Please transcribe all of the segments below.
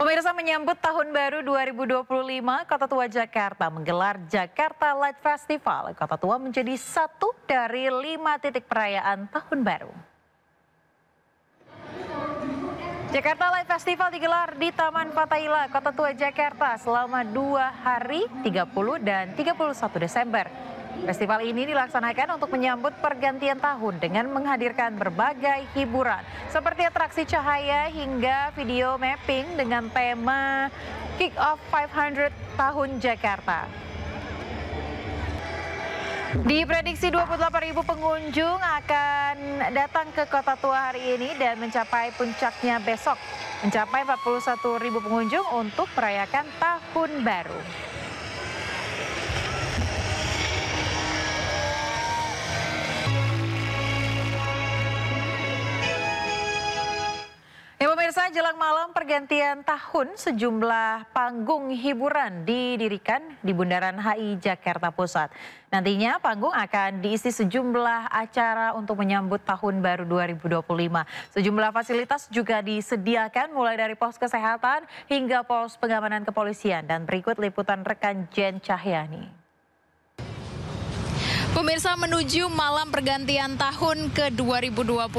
Pemirsa, menyambut Tahun Baru 2025, Kota Tua Jakarta menggelar Jakarta Light Festival. Kota Tua menjadi satu dari 5 titik perayaan Tahun Baru. Jakarta Light Festival digelar di Taman Fatahillah, Kota Tua Jakarta selama 2 hari 30 dan 31 Desember. Festival ini dilaksanakan untuk menyambut pergantian tahun dengan menghadirkan berbagai hiburan seperti atraksi cahaya hingga video mapping dengan tema Kick Off 500 Tahun Jakarta. Diprediksi 28.000 pengunjung akan datang ke Kota Tua hari ini dan mencapai puncaknya besok, mencapai 41.000 pengunjung untuk merayakan Tahun Baru. Ya pemirsa, jelang malam pergantian tahun sejumlah panggung hiburan didirikan di Bundaran HI Jakarta Pusat. Nantinya panggung akan diisi sejumlah acara untuk menyambut Tahun Baru 2025. Sejumlah fasilitas juga disediakan mulai dari pos kesehatan hingga pos pengamanan kepolisian. Dan berikut liputan rekan Jen Cahyani. Pemirsa, menuju malam pergantian tahun ke 2025,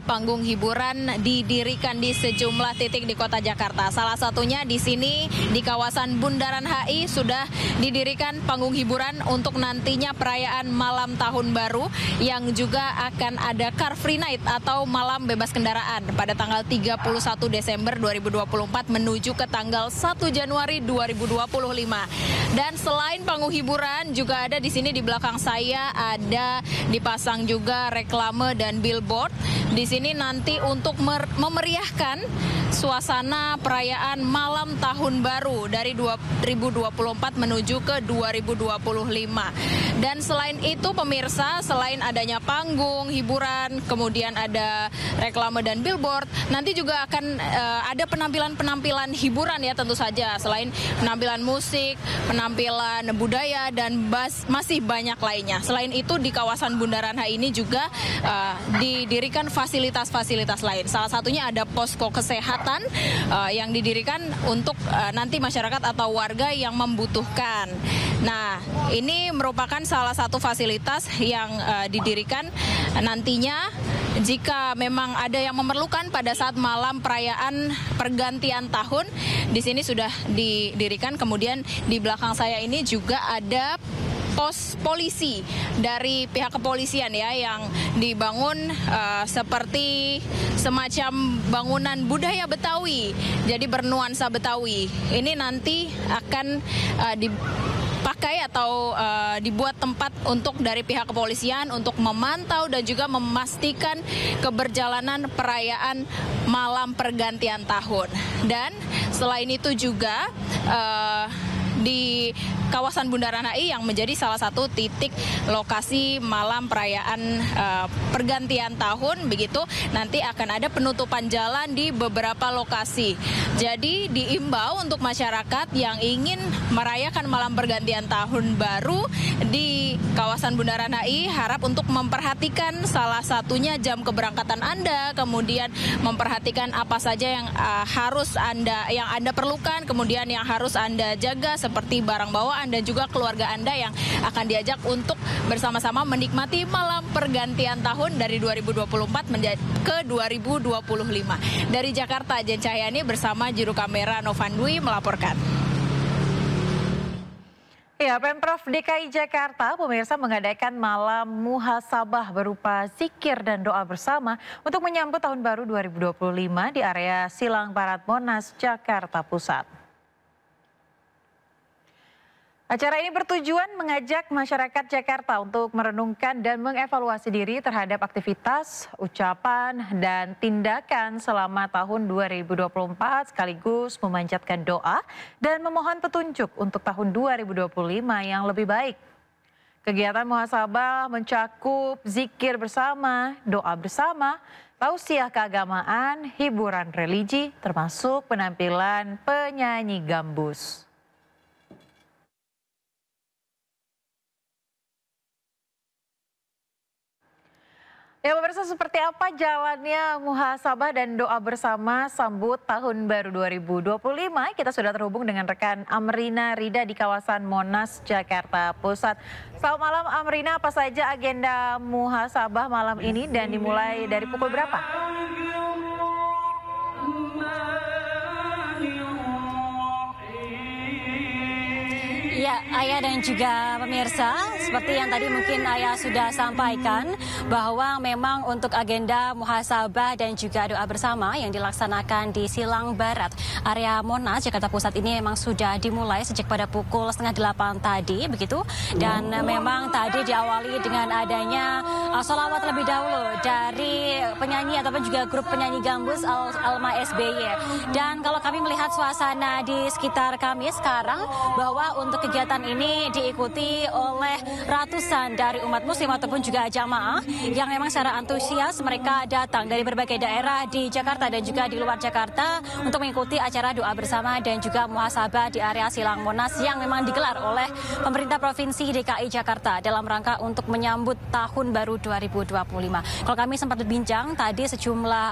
panggung hiburan didirikan di sejumlah titik di Kota Jakarta. Salah satunya di sini di kawasan Bundaran HI sudah didirikan panggung hiburan untuk nantinya perayaan malam tahun baru yang juga akan ada Car Free Night atau malam bebas kendaraan pada tanggal 31 Desember 2024 menuju ke tanggal 1 Januari 2025. Dan selain panggung hiburan juga ada di sini di belakang saya ada dipasang juga reklame dan billboard. Di sini nanti untuk memeriahkan suasana perayaan malam tahun baru dari 2024 menuju ke 2025. Dan selain itu pemirsa, selain adanya panggung hiburan, kemudian ada reklame dan billboard, nanti juga akan ada penampilan-penampilan hiburan ya tentu saja. Selain penampilan musik, penampilan budaya dan masih banyak lainnya. Selain itu di kawasan Bundaran HI ini juga didirikan fasilitas-fasilitas lain. Salah satunya ada posko kesehatan yang didirikan untuk nanti masyarakat atau warga yang membutuhkan. Nah, ini merupakan salah satu fasilitas yang didirikan nantinya jika memang ada yang memerlukan pada saat malam perayaan pergantian tahun. Di sini sudah didirikan. Kemudian di belakang saya ini juga ada pos polisi dari pihak kepolisian ya yang dibangun seperti semacam bangunan budaya Betawi, jadi bernuansa Betawi. Ini nanti akan dipakai atau dibuat tempat untuk dari pihak kepolisian untuk memantau dan juga memastikan keberjalanan perayaan malam pergantian tahun. Dan selain itu juga di kawasan Bundaran HI yang menjadi salah satu titik lokasi malam perayaan pergantian tahun, begitu nanti akan ada penutupan jalan di beberapa lokasi. Jadi diimbau untuk masyarakat yang ingin merayakan malam pergantian tahun baru di kawasan Bundaran HI harap untuk memperhatikan salah satunya jam keberangkatan Anda, kemudian memperhatikan apa saja yang harus Anda perlukan, kemudian yang harus Anda jaga seperti barang bawaan dan juga keluarga Anda yang akan diajak untuk bersama-sama menikmati malam pergantian tahun dari 2024 ke 2025. Dari Jakarta, Jen Cahyani bersama juru kamera Novan Dwi melaporkan. Ya, Pemprov DKI Jakarta pemirsa mengadakan malam muhasabah berupa zikir dan doa bersama untuk menyambut Tahun Baru 2025 di area Silang Barat Monas, Jakarta Pusat. Acara ini bertujuan mengajak masyarakat Jakarta untuk merenungkan dan mengevaluasi diri terhadap aktivitas, ucapan, dan tindakan selama tahun 2024 sekaligus memanjatkan doa dan memohon petunjuk untuk tahun 2025 yang lebih baik. Kegiatan muhasabah mencakup zikir bersama, doa bersama, tausiah keagamaan, hiburan religi, termasuk penampilan penyanyi gambus. Ya pemirsa, seperti apa jalannya muhasabah dan doa bersama sambut tahun baru 2025? Kita sudah terhubung dengan rekan Amrina Rida di kawasan Monas, Jakarta Pusat. Selamat malam Amrina, apa saja agenda muhasabah malam ini dan dimulai dari pukul berapa? Ya, Ayah dan juga pemirsa, seperti yang tadi mungkin Ayah sudah sampaikan bahwa memang untuk agenda muhasabah dan juga doa bersama yang dilaksanakan di Silang Barat, area Monas, Jakarta Pusat ini memang sudah dimulai sejak pada pukul 7:30 tadi, begitu. Dan memang tadi diawali dengan adanya sholawat lebih dahulu dari penyanyi ataupun juga grup penyanyi gambus Alma SBY. Dan kalau kami melihat suasana di sekitar kami sekarang, bahwa untuk kegiatan ini diikuti oleh ratusan dari umat muslim ataupun juga jamaah yang memang secara antusias mereka datang dari berbagai daerah di Jakarta dan juga di luar Jakarta untuk mengikuti acara doa bersama dan juga muhasabah di area Silang Monas yang memang digelar oleh pemerintah Provinsi DKI Jakarta dalam rangka untuk menyambut tahun baru 2025. Kalau kami sempat berbincang tadi sejumlah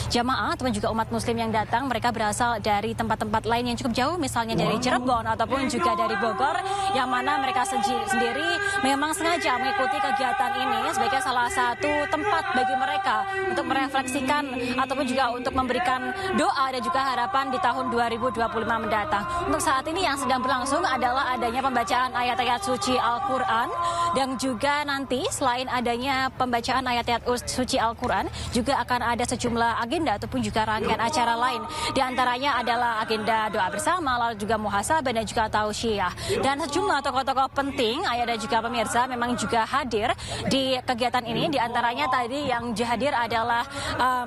jamaah ataupun juga umat muslim yang datang, mereka berasal dari tempat-tempat lain yang cukup jauh, misalnya dari Cirebon ataupun juga dari Bogor, yang mana mereka sendiri memang sengaja mengikuti kegiatan ini sebagai salah satu tempat bagi mereka untuk merefleksikan ataupun juga untuk memberikan doa dan juga harapan di tahun 2025 mendatang. Untuk saat ini yang sedang berlangsung adalah adanya pembacaan ayat-ayat suci Al-Quran, dan juga nanti selain adanya pembacaan ayat-ayat suci Al-Quran juga akan ada sejumlah agenda ataupun juga rangkaian acara lain. Di antaranya adalah agenda doa bersama, lalu juga muhasabah dan juga tausiah. Dan sejumlah tokoh-tokoh penting, Ayah dan juga pemirsa, memang juga hadir di kegiatan ini. Di antaranya tadi yang hadir adalah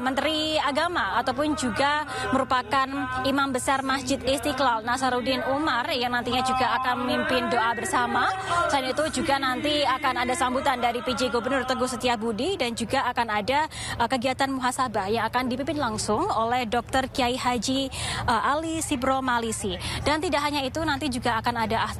Menteri Agama ataupun juga merupakan Imam Besar Masjid Istiqlal Nasaruddin Umar yang nantinya juga akan memimpin doa bersama. Selain itu juga nanti akan ada sambutan dari PJ Gubernur Teguh Setiabudi dan juga akan ada kegiatan muhasabah yang akan dipimpin langsung oleh Dr. Kiai Haji Ali Sibro Malisi. Dan tidak hanya itu, nanti juga akan ada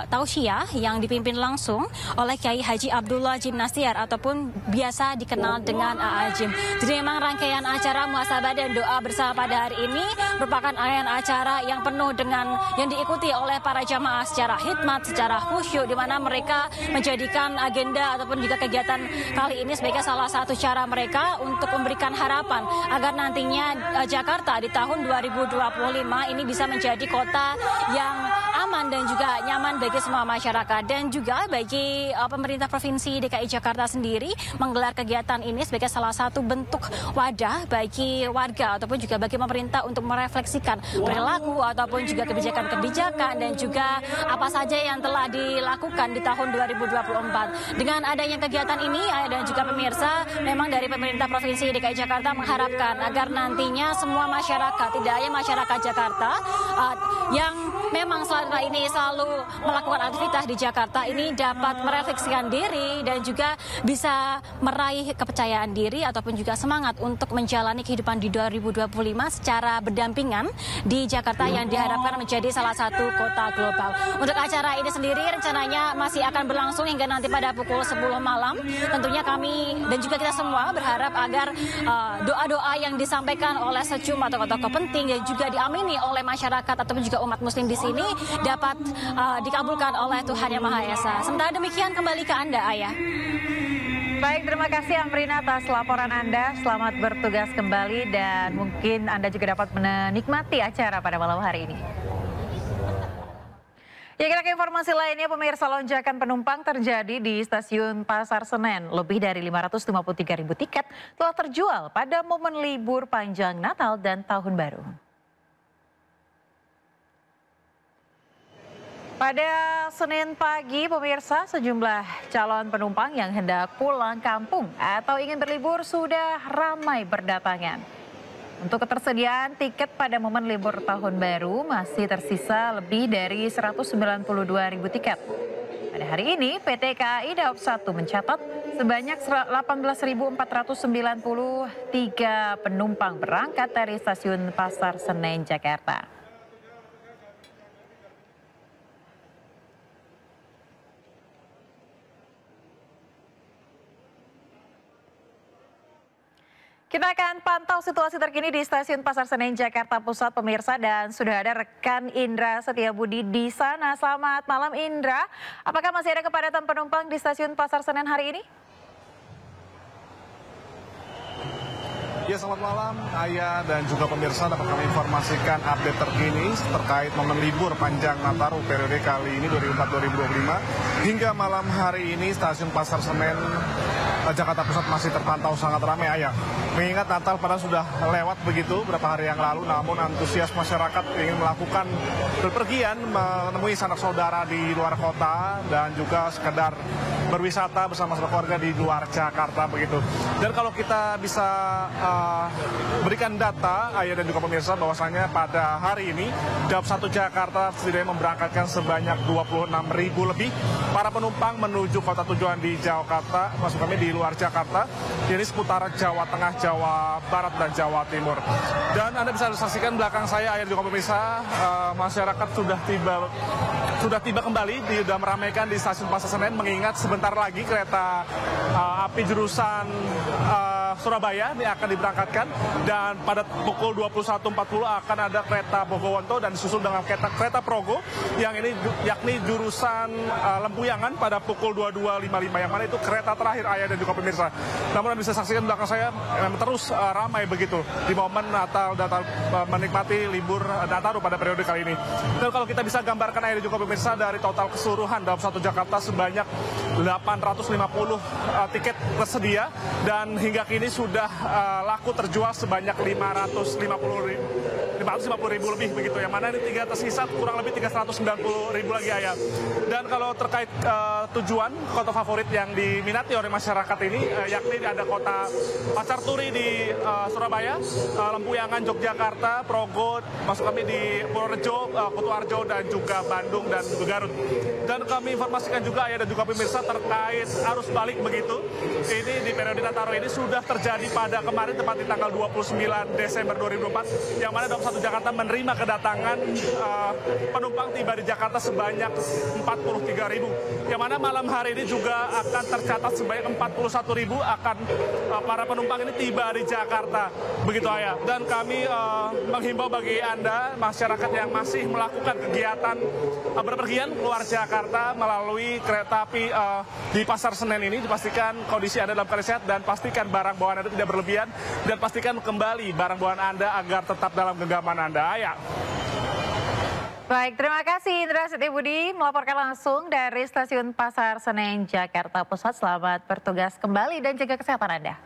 tausiah yang dipimpin langsung oleh Kiai Haji Abdullah Jim Nastiar ataupun biasa dikenal dengan Jim. Jadi memang rangkaian acara muhasabah dan doa bersama pada hari ini merupakan rangkaian acara yang penuh dengan yang diikuti oleh para jamaah secara hikmat, secara khusyuk, di mana mereka menjadikan agenda ataupun juga kegiatan kali ini sebagai salah satu cara mereka untuk memberikan harapan agar nantinya Jakarta di tahun 2025 ini bisa menjadi kota yang aman dan juga nyaman bagi semua masyarakat. Dan juga bagi pemerintah Provinsi DKI Jakarta sendiri menggelar kegiatan ini sebagai salah satu bentuk wadah bagi warga ataupun juga bagi pemerintah untuk merefleksikan perilaku ataupun juga kebijakan-kebijakan dan juga apa saja yang telah dilakukan di tahun 2024. Dengan adanya kegiatan ini, dan juga pemirsa, memang dari pemerintah Provinsi DKI Jakarta mengharapkan agar nantinya semua masyarakat, tidak hanya masyarakat Jakarta yang memang selama ini selalu melakukan aktivitas di Jakarta ini dapat merefleksikan diri dan juga bisa meraih kepercayaan diri ataupun juga semangat untuk menjalani kehidupan di 2025 secara berdampingan di Jakarta yang diharapkan menjadi salah satu kota global. Untuk acara ini sendiri rencananya masih akan berlangsung hingga nanti pada pukul 10 malam. Tentunya kami dan juga kita semua berharap agar doa-doa yang disampaikan oleh sejumlah tokoh-tokoh penting dan juga diamini oleh masyarakat ataupun juga umat muslim di sini dapat dikabulkan oleh Tuhan Yang Maha Esa. Sementara demikian, kembali ke Anda, Ayah. Baik, terima kasih Amrina atas laporan Anda. Selamat bertugas kembali dan mungkin Anda juga dapat menikmati acara pada malam hari ini. Ya, kita ke informasi lainnya, pemirsa, lonjakan penumpang terjadi di stasiun Pasar Senen. Lebih dari 553.000 tiket telah terjual pada momen libur panjang Natal dan Tahun Baru. Pada Senin pagi, pemirsa, sejumlah calon penumpang yang hendak pulang kampung atau ingin berlibur sudah ramai berdatangan. Untuk ketersediaan tiket pada momen libur Tahun Baru masih tersisa lebih dari 192.000 tiket. Pada hari ini, PT KAI Daob 1 mencatat sebanyak 18.493 penumpang berangkat dari stasiun Pasar Senen, Jakarta. Kita akan pantau situasi terkini di Stasiun Pasar Senen Jakarta Pusat pemirsa, dan sudah ada rekan Indra Setiabudi di sana. Selamat malam Indra, apakah masih ada kepadatan penumpang di Stasiun Pasar Senen hari ini? Ya, selamat malam Ayah dan juga pemirsa, dapat kami informasikan update terkini terkait momen libur panjang Nataru periode kali ini 2024-2025. Hingga malam hari ini Stasiun Pasar Senen Jakarta Pusat masih terpantau sangat ramai Ayah. Mengingat Natal padahal sudah lewat begitu beberapa hari yang lalu, namun antusias masyarakat ingin melakukan bepergian menemui sanak saudara di luar kota dan juga sekedar berwisata bersama keluarga di luar Jakarta begitu. Dan kalau kita bisa berikan data Ayah dan juga pemirsa, bahwasanya pada hari ini Daup 1 Jakarta setidaknya memberangkatkan sebanyak 26.000 lebih para penumpang menuju kota tujuan di Jakarta, maksud kami di luar Jakarta, jadi seputar Jawa Tengah, Jawa Barat, dan Jawa Timur. Dan Anda bisa saksikan belakang saya Ayah dan juga pemirsa, masyarakat sudah tiba kembali, sudah meramaikan di Stasiun Pasar Senen, mengingat sebentar lagi kereta api jurusan Surabaya ini akan diberangkatkan, dan pada pukul 21.40 akan ada kereta Bogowonto dan disusul dengan kereta Progo yang ini yakni jurusan Lempuyangan pada pukul 22.55, yang mana itu kereta terakhir Ayah dan juga pemirsa. Namun Anda bisa saksikan belakang saya terus ramai begitu di momen Natal dan menikmati libur Nataru pada periode kali ini. Dan kalau kita bisa gambarkan Ayah dan juga pemirsa, dari total keseluruhan Daup 1 Jakarta sebanyak 850 tiket tersedia, dan hingga kini sudah laku terjual sebanyak 550.000 lebih begitu, yang mana ini tersisa kurang lebih 390.000 lagi Ayah. Dan kalau terkait tujuan kota favorit yang diminati oleh masyarakat ini, yakni ada kota Pasar Turi di Surabaya, Lempuyangan Yogyakarta, Progo, maksud kami di Purworejo, Kutoarjo, dan juga Bandung dan juga Garut. Dan kami informasikan juga Ayah dan juga pemirsa terkait arus balik begitu. Ini di periode Nataru ini sudah terjadi pada kemarin, tepat di tanggal 29 Desember 2024, yang mana Daup 1 Jakarta menerima kedatangan penumpang tiba di Jakarta sebanyak 43.000, yang mana malam hari ini juga akan tercatat sebanyak 41.000 akan para penumpang ini tiba di Jakarta begitu Ayah. Dan kami menghimbau bagi Anda masyarakat yang masih melakukan kegiatan berpergian keluar Jakarta melalui kereta api di Pasar Senen ini, dipastikan kondisi Anda dalam keadaan sehat dan pastikan barang bawaan Anda tidak berlebihan, dan pastikan kembali barang bawaan Anda agar tetap dalam genggaman Anda. Ayah. Baik, terima kasih Indra Setiabudi melaporkan langsung dari Stasiun Pasar Senen Jakarta Pusat. Selamat bertugas kembali dan jaga kesehatan Anda.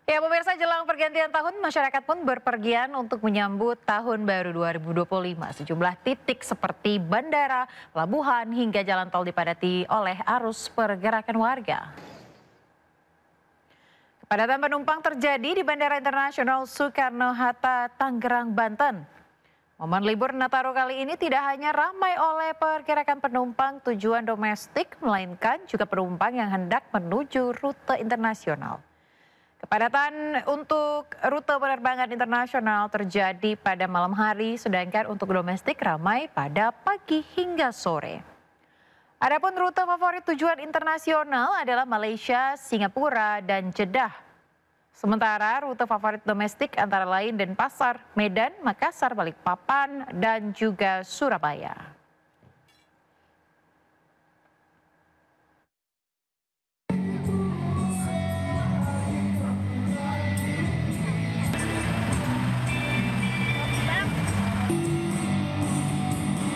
Ya pemirsa, jelang pergantian tahun masyarakat pun berpergian untuk menyambut tahun baru 2025. Sejumlah titik seperti bandara, pelabuhan hingga jalan tol dipadati oleh arus pergerakan warga. Kepadatan penumpang terjadi di Bandara Internasional Soekarno-Hatta, Tangerang, Banten. Momen libur Nataru kali ini tidak hanya ramai oleh pergerakan penumpang tujuan domestik, melainkan juga penumpang yang hendak menuju rute internasional. Kepadatan untuk rute penerbangan internasional terjadi pada malam hari, sedangkan untuk domestik ramai pada pagi hingga sore. Adapun rute favorit tujuan internasional adalah Malaysia, Singapura, dan Jeddah. Sementara rute favorit domestik antara lain Denpasar, Medan, Makassar, Balikpapan, dan juga Surabaya.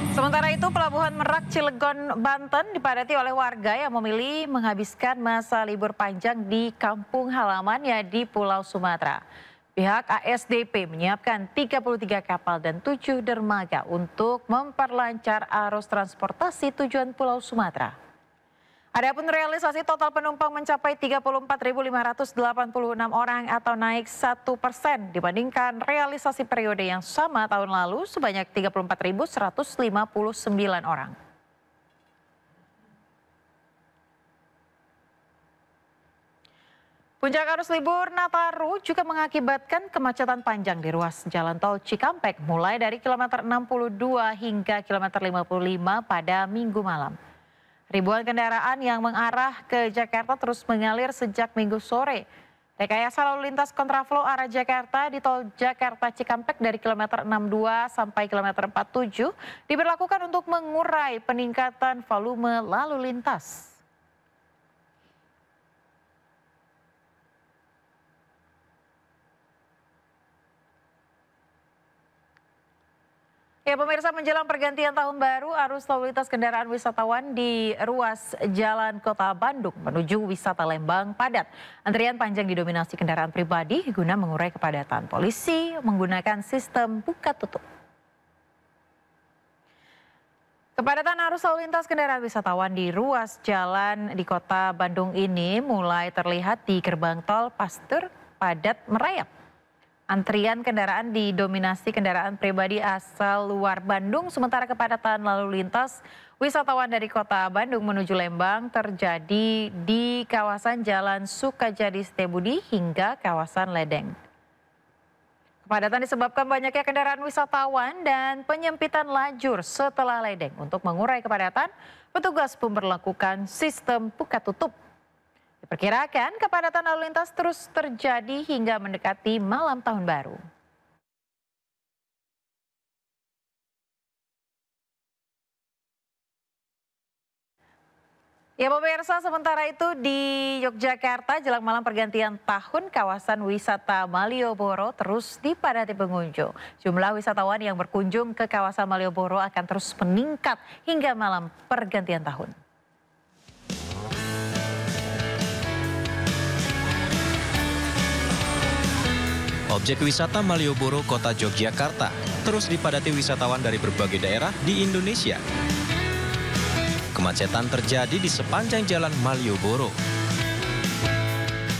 Sementara itu, Pelabuhan Merak Cilegon, Banten dipadati oleh warga yang memilih menghabiskan masa libur panjang di kampung halamannya di Pulau Sumatera. Pihak ASDP menyiapkan 33 kapal dan 7 dermaga untuk memperlancar arus transportasi tujuan Pulau Sumatera. Adapun realisasi total penumpang mencapai 34.586 orang atau naik 1% dibandingkan realisasi periode yang sama tahun lalu sebanyak 34.159 orang. Puncak arus libur Nataru juga mengakibatkan kemacetan panjang di ruas jalan tol Cikampek mulai dari kilometer 62 hingga kilometer 55 pada Minggu malam. Ribuan kendaraan yang mengarah ke Jakarta terus mengalir sejak Minggu sore. Rekayasa lalu lintas kontraflow arah Jakarta di tol Jakarta Cikampek dari kilometer 62 sampai kilometer 47 diberlakukan untuk mengurai peningkatan volume lalu lintas. Ya, pemirsa, menjelang pergantian tahun baru, arus lalu lintas kendaraan wisatawan di ruas jalan Kota Bandung menuju wisata Lembang padat. Antrian panjang didominasi kendaraan pribadi guna mengurai kepadatan. Polisi menggunakan sistem buka tutup. Kepadatan arus lalu lintas kendaraan wisatawan di ruas jalan di Kota Bandung ini mulai terlihat di gerbang tol Pasteur padat merayap. Antrian kendaraan didominasi kendaraan pribadi asal luar Bandung, sementara kepadatan lalu lintas wisatawan dari Kota Bandung menuju Lembang terjadi di kawasan Jalan Sukajadi Setiabudi hingga kawasan Ledeng. Kepadatan disebabkan banyaknya kendaraan wisatawan dan penyempitan lajur setelah Ledeng. Untuk mengurai kepadatan, petugas memperlakukan sistem buka tutup. Diperkirakan kepadatan lalu lintas terus terjadi hingga mendekati malam tahun baru. Ya, pemirsa, sementara itu di Yogyakarta jelang malam pergantian tahun kawasan wisata Malioboro terus dipadati pengunjung. Jumlah wisatawan yang berkunjung ke kawasan Malioboro akan terus meningkat hingga malam pergantian tahun. Objek wisata Malioboro, Kota Yogyakarta, terus dipadati wisatawan dari berbagai daerah di Indonesia. Kemacetan terjadi di sepanjang jalan Malioboro.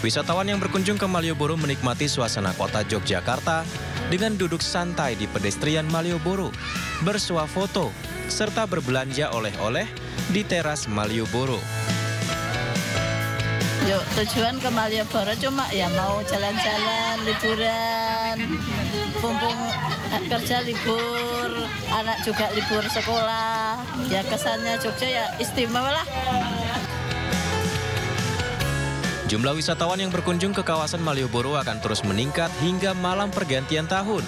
Wisatawan yang berkunjung ke Malioboro menikmati suasana kota Yogyakarta dengan duduk santai di pedestrian Malioboro, bersuah foto, serta berbelanja oleh-oleh di teras Malioboro. Yuk, tujuan ke Malioboro cuma ya mau jalan-jalan, liburan, mumpung kerja libur, anak juga libur sekolah. Ya kesannya Jogja ya istimewa lah. Jumlah wisatawan yang berkunjung ke kawasan Malioboro akan terus meningkat hingga malam pergantian tahun.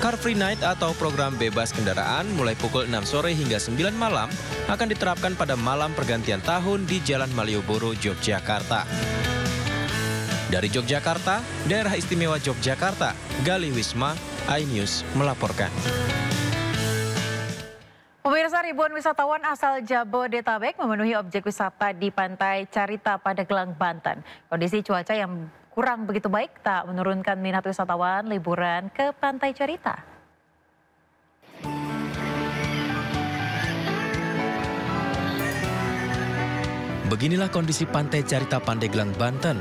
Car Free Night atau program bebas kendaraan mulai pukul 6 sore hingga 9 malam akan diterapkan pada malam pergantian tahun di Jalan Malioboro, Yogyakarta. Dari Yogyakarta, Daerah Istimewa Yogyakarta, Gali Wisma, iNews melaporkan. Pemirsa, ribuan wisatawan asal Jabodetabek memenuhi objek wisata di Pantai Carita Pandeglang, Banten. Kondisi cuaca yang kurang begitu baik tak menurunkan minat wisatawan liburan ke Pantai Carita. Beginilah kondisi Pantai Carita Pandeglang, Banten.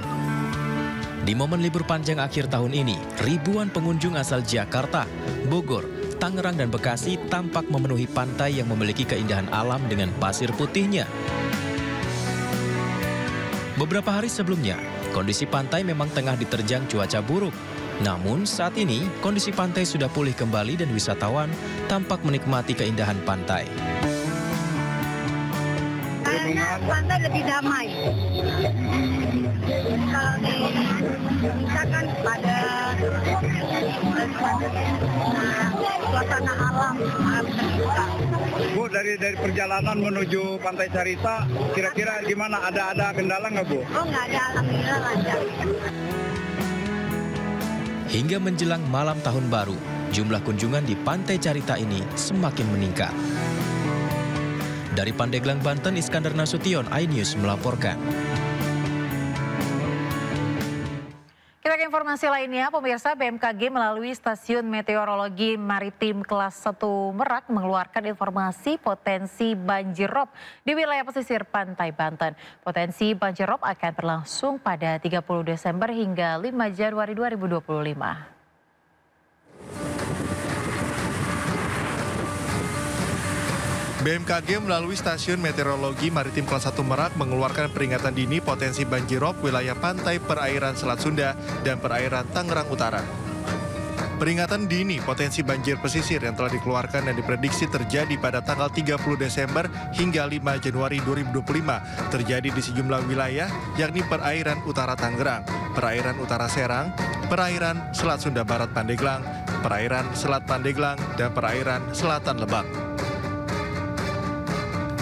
Di momen libur panjang akhir tahun ini, ribuan pengunjung asal Jakarta, Bogor, Tangerang, dan Bekasi tampak memenuhi pantai yang memiliki keindahan alam dengan pasir putihnya. Beberapa hari sebelumnya, kondisi pantai memang tengah diterjang cuaca buruk. Namun saat ini kondisi pantai sudah pulih kembali dan wisatawan tampak menikmati keindahan pantai. Pantai lebih damai. Kalau di misalkan pada suasana alam terbuka. Bu, dari perjalanan menuju Pantai Carita, kira-kira gimana? Ada kendala nggak, Bu? Oh, nggak ada, alhamdulillah lancar. Hingga menjelang malam tahun baru, jumlah kunjungan di Pantai Carita ini semakin meningkat. Dari Pandeglang, Banten, Iskandar Nasution, iNews melaporkan. Kita ke informasi lainnya, pemirsa. BMKG melalui Stasiun Meteorologi Maritim Kelas 1 Merak mengeluarkan informasi potensi banjirop di wilayah pesisir pantai Banten. Potensi banjirop akan berlangsung pada 30 Desember hingga 5 Januari 2025. BMKG melalui Stasiun Meteorologi Maritim Kelas 1 Merak mengeluarkan peringatan dini potensi banjirop wilayah pantai perairan Selat Sunda dan perairan Tangerang Utara. Peringatan dini potensi banjir pesisir yang telah dikeluarkan dan diprediksi terjadi pada tanggal 30 Desember hingga 5 Januari 2025 terjadi di sejumlah wilayah, yakni perairan utara Tangerang, perairan utara Serang, perairan Selat Sunda Barat Pandeglang, perairan Selat Pandeglang, dan perairan Selatan Lebak.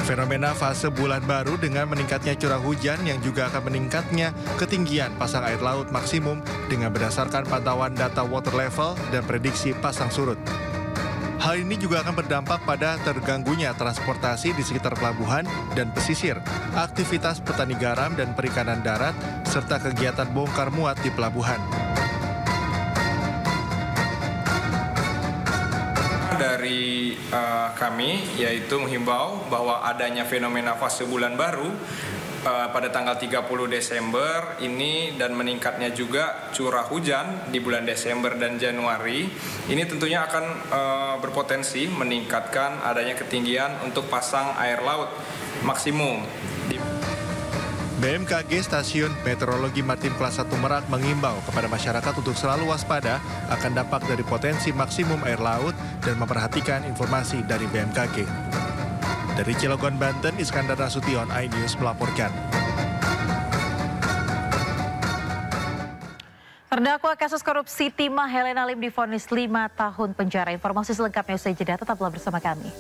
Fenomena fase bulan baru dengan meningkatnya curah hujan yang juga akan meningkatnya ketinggian pasang air laut maksimum dengan berdasarkan pantauan data water level dan prediksi pasang surut. Hal ini juga akan berdampak pada terganggunya transportasi di sekitar pelabuhan dan pesisir, aktivitas petani garam dan perikanan darat, serta kegiatan bongkar muat di pelabuhan. Dari kami yaitu menghimbau bahwa adanya fenomena fase bulan baru pada tanggal 30 Desember ini dan meningkatnya juga curah hujan di bulan Desember dan Januari ini tentunya akan berpotensi meningkatkan adanya ketinggian untuk pasang air laut maksimum. BMKG Stasiun Meteorologi Maritim Kelas 1 Merak mengimbau kepada masyarakat untuk selalu waspada akan dampak dari potensi maksimum air laut dan memperhatikan informasi dari BMKG. Dari Cilegon, Banten, Iskandar Nasution, iNews melaporkan. Terdakwa kasus korupsi timah Helena Lim divonis 5 tahun penjara. Informasi selengkapnya usai jeda, tetaplah bersama kami.